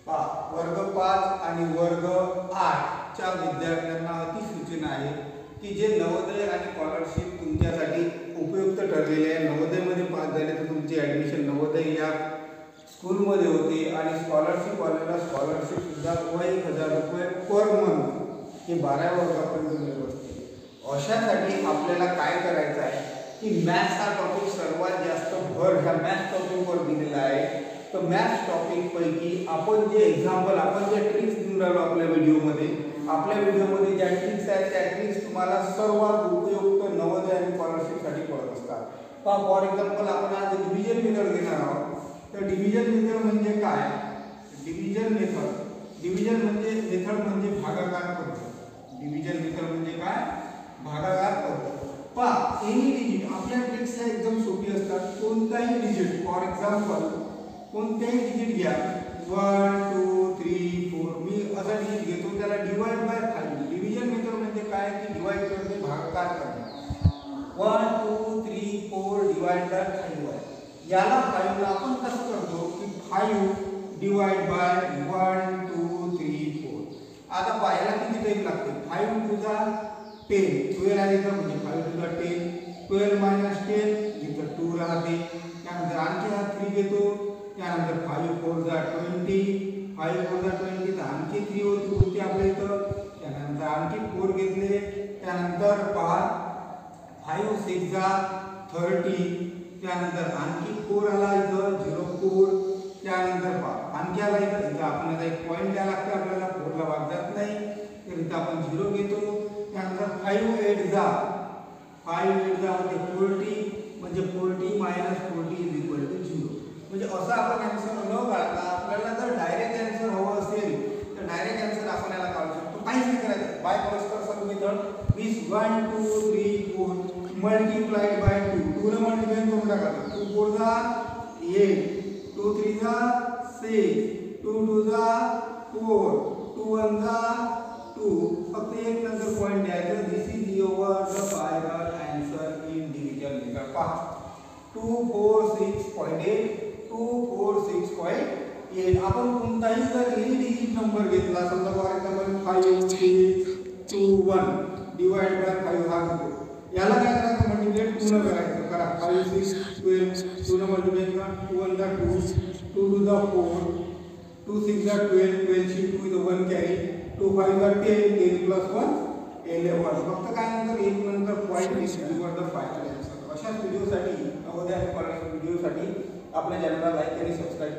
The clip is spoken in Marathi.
वर्ग 5 आणि वर्ग 8 च्या विद्यार्थ्यांना अति सूचना आहे की जे नवोदय आणि स्कॉलरशिप तुमच्यासाठी उपयुक्त ठरलेले आहे। नवोदय मध्ये पास झाले तर तुमची ॲडमिशन नवोदय या स्कूलमध्ये होते आणि स्कॉलरशिप वाल्याला स्कॉलरशिप सुद्धा 1000 रुपये पर मंथ हे 12व्या वर्गापर्यंत मिळत असते। अशासाठी आपल्याला काय करायचं आहे की मॅथ्स हा टॉपिक सर्वात जास्त भर ह्या मॅथ्स टॉपिकवर दिलेला आहे। तर मॅथ्स टॉपिक पैकी आपण जे एक्झाम्पल आपण जे ट्रिक्स देऊन राहिलो आपल्या व्हिडिओमध्ये ज्या ट्रिक्स आहेत त्या ट्रिक्स तुम्हाला सर्वात उपयुक्त नवोदय आणि स्कॉलरशिपसाठी पडत असतात। फॉर एक्झाम्पल आपण आज डिव्हिजन मेथड घेणार आहोत। तर डिव्हिजन मेथड म्हणजे काय? डिव्हिजन मेथड म्हणजे भागाकार पद्धत। डिव्हिजन मेथड म्हणजे काय? भागाकार पद्धत। एनी डिजिट आपल्या ट्रिक्स एकदम सोपी असतात। कोणताही डिजिट फॉर एक्झाम्पल कोणतेही डिजिट घ्या 1 2 3 4 मी असा डिजिट घेतो त्याला डिवाइड बाय 5। डिव्हिजन मेथड म्हणजे काय की डिवाइड करणे भागाकार करणे 1 2 3 4 डिवाइड बाय 5 याला 5 ला आपण कसं करतो की 5 डिवाइड बाय 1 2 3 4 आता पाहायला किती टाइम लागते 5 टू द 10 12 आहे इथं म्हणजे 5 टू द 10 12 मायनस 10 इथं 2 राहते। त्यानंतर आणखी हा 3 घेतो त्यानंतर 5 4 जा 20 5 4 जा 20 तर आणखी 3 होती आपल्या इथं। त्यानंतर आणखी 4 घेतले त्यानंतर 5 6 जा 30 त्यानंतर आणखी 4 आला इथं 04 त्यानंतर आणखी आला इथं आपण आता एक पॉइंट द्यायला लागतो आपल्याला 4 ला भाग जात नाही तर इथं आपण 0 घेतो। त्यानंतर 5 8 जा होते 40 म्हणजे 40 मायनस 40 इज इक्वल टू 0 म्हणजे असा आपण आन्सर न काढता आपल्याला जर डायरेक्ट आन्सर हवं असेल तर डायरेक्ट आन्सर आपण याला काढू शकतो। काहीच नाही करायचं बाय परस्पर सम मेथड 20 1 2 3 4 मल्टीप्लाइड बाय 2 2 ने मल्टीप्लाय करून टाकायचं 2 4 जा 8 2 3 जा 6 2 2 जा 4 2 1 जा 2 फक्त एक नंतर पॉइंट द्यायचं this is your the final answer in division method. पहा 246.8 246.8 आपण कोणताही जर एनी डिजिट नंबर घेतला समजा फॉर एक्झाम्पल 5 6 2 1 डिवाइड बाय 5 हा घेतो याला काय करायचं मल्टिप्लाय 2 ने करायचं करा 5 6 12 2 ने मल्टिप्लाय करा 2 1 जा 2 2 2 जा 4 2 6 जा 12 12 शी 2 इथं 1 कॅरी 2 5 जा 10 10 प्लस 1 11 फक्त काय नंतर एक नंतर point is equal to final answer. अशाच व्हिडिओसाठी नवोदय आणि स्कॉलरशिप व्हिडिओसाठी आपल्या चॅनलला लाईक आणि सबस्क्राइब